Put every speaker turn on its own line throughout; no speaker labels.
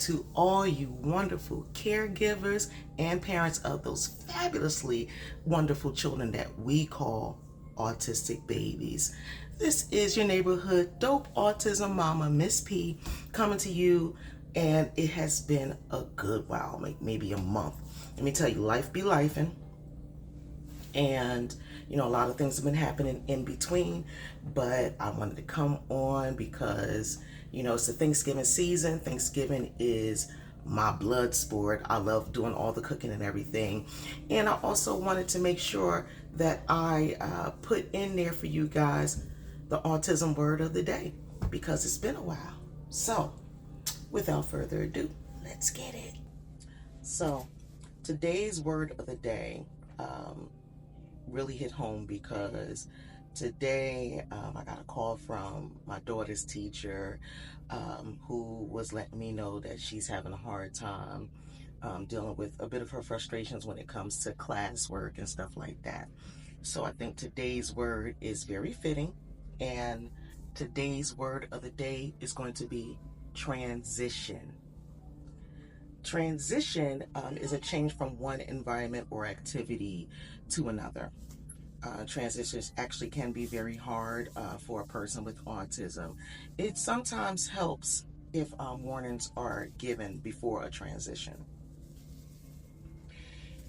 to all you wonderful caregivers and parents of those fabulously wonderful children that we call autistic babies. This is your neighborhood dope autism mama, Miss P, coming to you, and it has been a good while, maybe a month. Let me tell you, life be lifing, and a lot of things have been happening in between, but I wanted to come on because it's the Thanksgiving season. Thanksgiving is my blood sport. I love doing all the cooking and everything, and I also wanted to make sure that I put in there for you guys the autism word of the day, because it's been a while. So without further ado, let's get it. So today's word of the day really hit home, because today I got a call from my daughter's teacher, who was letting me know that she's having a hard time dealing with a bit of her frustrations when it comes to classwork and stuff like that. So I think today's word is very fitting, and today's word of the day is going to be transition. Transition is a change from one environment or activity to another. Transitions actually can be very hard for a person with autism. It sometimes helps if warnings are given before a transition.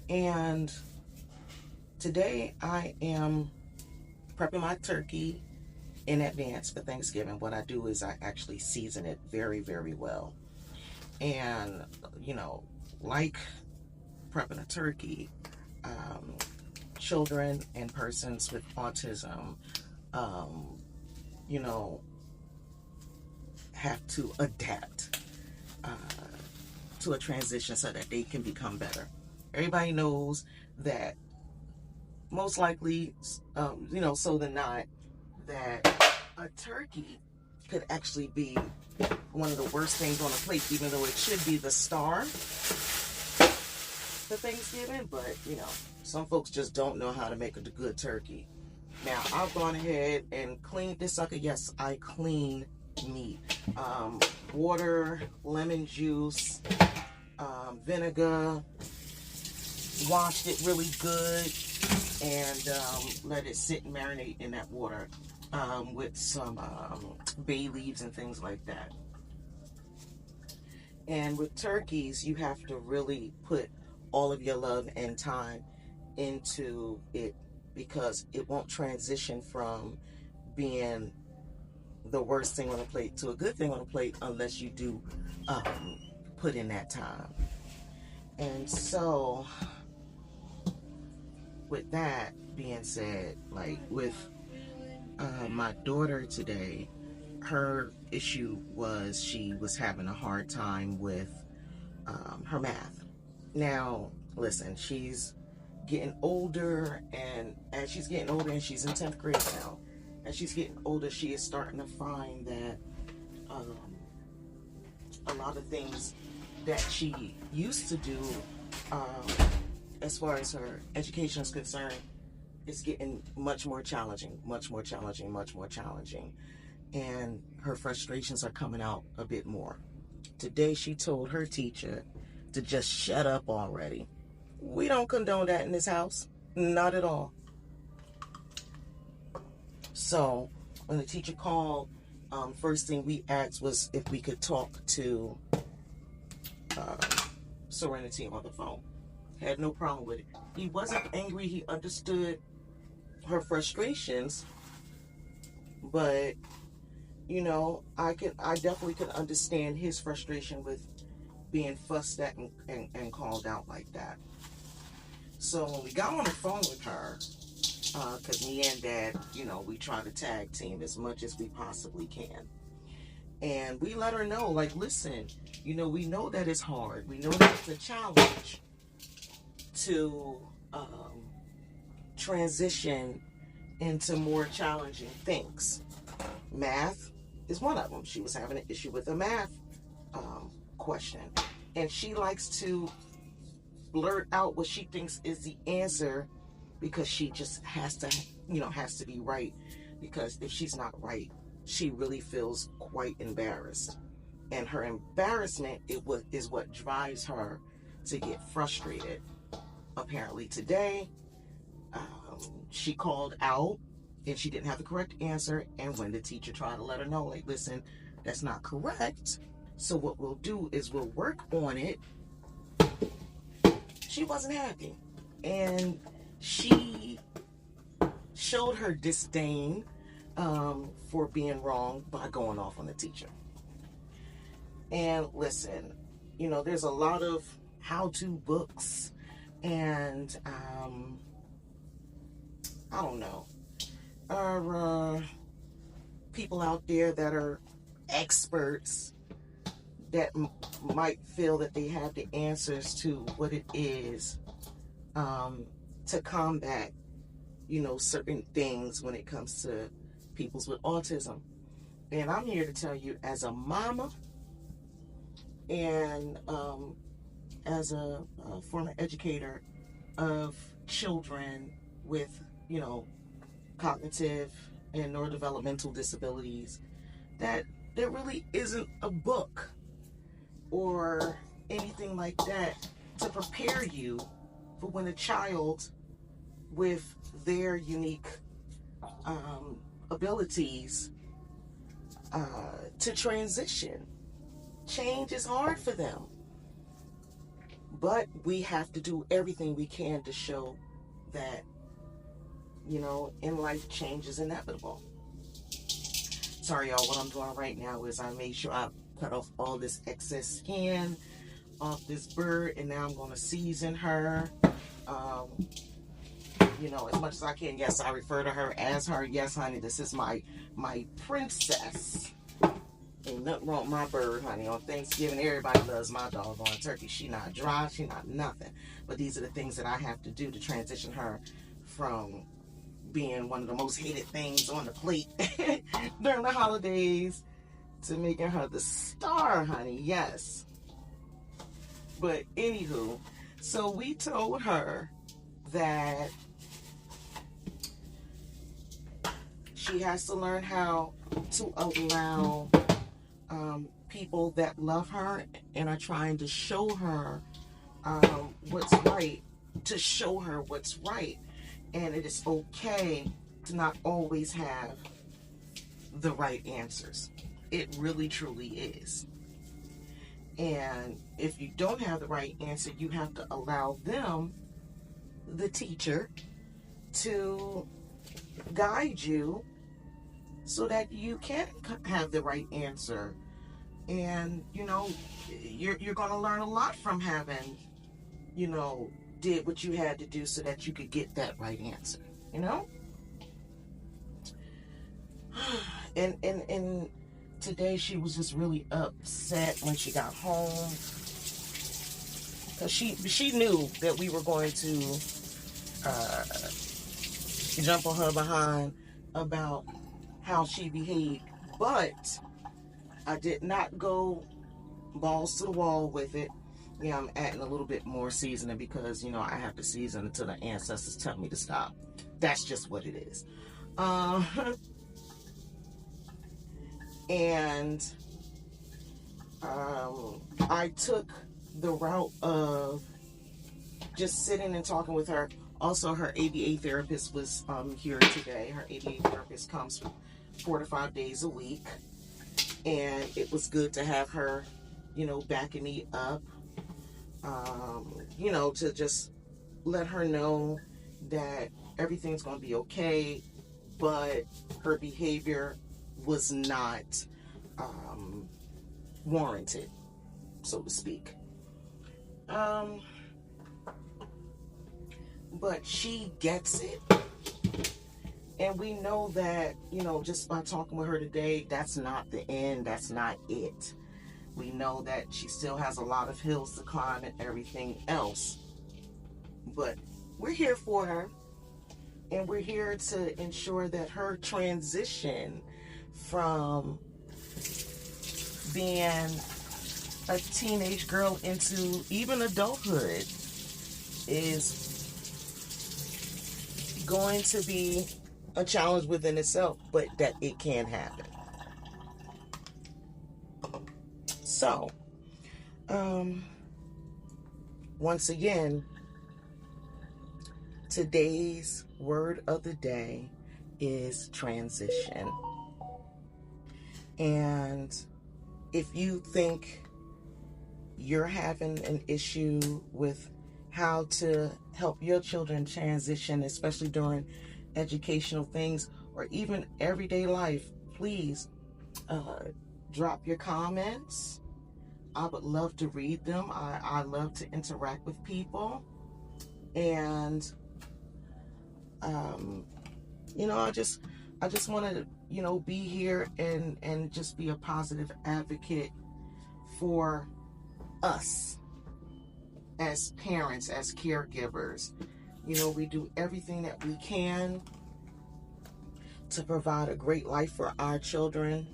And today I am prepping my turkey in advance for Thanksgiving. What I do is I actually season it very, very well. And, like prepping a turkey, children and persons with autism, have to adapt to a transition so that they can become better. Everybody knows that most likely, so than not, that a turkey could actually be one of the worst things on the plate, even though it should be the star for Thanksgiving. But some folks just don't know how to make a good turkey. Now I've gone ahead and cleaned this sucker. Yes, I clean meat. Water, lemon juice, vinegar, washed it really good, and let it sit and marinate in that water with some bay leaves and things like that. And with turkeys, you have to really put all of your love and time into it, because it won't transition from being the worst thing on the plate to a good thing on the plate unless you do put in that time. And so with that being said, like with my daughter today, her issue was she was having a hard time with her math. Now, listen, she's getting older, and as she's getting older, and she's in 10th grade now, as she's getting older, she is starting to find that a lot of things that she used to do, as far as her education is concerned, it's getting much more challenging. And her frustrations are coming out a bit more. Today she told her teacher to just shut up already. We don't condone that in this house. Not at all. So when the teacher called, first thing we asked was if we could talk to Serenity on the phone. Had no problem with it. He wasn't angry. He understood her frustrations, but I definitely could understand his frustration with being fussed at and called out like that. So when we got on the phone with her, because me and Dad, we try to tag team as much as we possibly can. And we let her know, like, listen, we know that it's hard. We know that it's a challenge to transition into more challenging things. Math is one of them. She was having an issue with a math question, and she likes to blurt out what she thinks is the answer, because she just has to be right, because if she's not right, she really feels quite embarrassed. And her embarrassment is what drives her to get frustrated. Apparently today, she called out and she didn't have the correct answer. And when the teacher tried to let her know, like, listen, that's not correct. So what we'll do is we'll work on it. She wasn't happy. And she showed her disdain for being wrong by going off on the teacher. And listen, there's a lot of how-to books and I don't know, are people out there that are experts that might feel that they have the answers to what it is to combat, certain things when it comes to peoples with autism. And I'm here to tell you, as a mama and as a former educator of children with, cognitive and neurodevelopmental disabilities, that there really isn't a book or anything like that to prepare you for when a child with their unique abilities to transition. Change is hard for them. But we have to do everything we can to show that, in life, change is inevitable. Sorry, y'all, what I'm doing right now is I made sure I cut off all this excess skin off this bird, and now I'm going to season her, as much as I can. Yes, I refer to her as her. Yes, honey, this is my princess. Ain't nothing wrong with my bird, honey. On Thanksgiving, everybody loves my doggone turkey. She not dry, she not nothing. But these are the things that I have to do to transition her from being one of the most hated things on the plate during the holidays to making her the star, honey. Yes. But anywho, so we told her that she has to learn how to allow people that love her and are trying to show her what's right, to show her what's right. And it is okay to not always have the right answers. It really, truly is. And if you don't have the right answer, you have to allow them, the teacher, to guide you so that you can have the right answer. And, you're going to learn a lot from having, did what you had to do so that you could get that right answer, And today she was just really upset when she got home, because she knew that we were going to jump on her behind about how she behaved, but I did not go balls to the wall with it. Yeah, I'm adding a little bit more seasoning because, I have to season until the ancestors tell me to stop. That's just what it is. And I took the route of just sitting and talking with her. Also, her ABA therapist was here today. Her ABA therapist comes 4 to 5 days a week. And it was good to have her, backing me up. To just let her know that everything's going to be okay, but her behavior was not warranted, so to speak. But she gets it. And we know that, just by talking with her today, that's not the end. That's not it. We know that she still has a lot of hills to climb and everything else. But we're here for her. And we're here to ensure that her transition from being a teenage girl into even adulthood is going to be a challenge within itself, but that it can happen. So, once again, today's word of the day is transition. And if you think you're having an issue with how to help your children transition, especially during educational things or even everyday life, please drop your comments. I would love to read them. I love to interact with people. And, I just want to, be here and just be a positive advocate for us as parents, as caregivers. We do everything that we can to provide a great life for our children.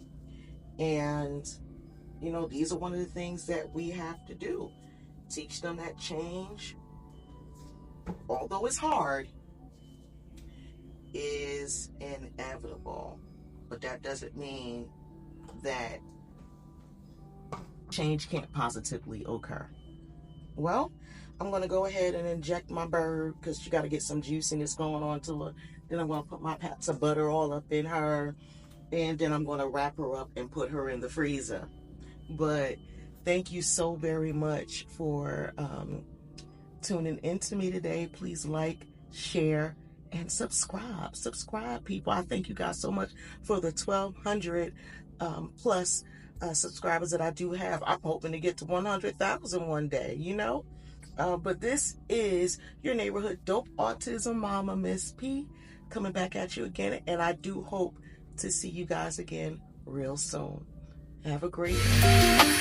And, these are one of the things that we have to do. Teach them that change, although it's hard, is inevitable. But that doesn't mean that change can't positively occur. Well, I'm going to go ahead and inject my bird because she got to get some juiciness going on to her. Then I'm going to put my pats of butter all up in her. And then I'm going to wrap her up and put her in the freezer. But thank you so very much for tuning in to me today. Please like, share, and subscribe. Subscribe, people. I thank you guys so much for the 1,200 plus subscribers that I do have. I'm hoping to get to 100,000 one day, But this is your neighborhood dope autism mama, Miss P, coming back at you again. And I do hope to see you guys again real soon. Have a great day.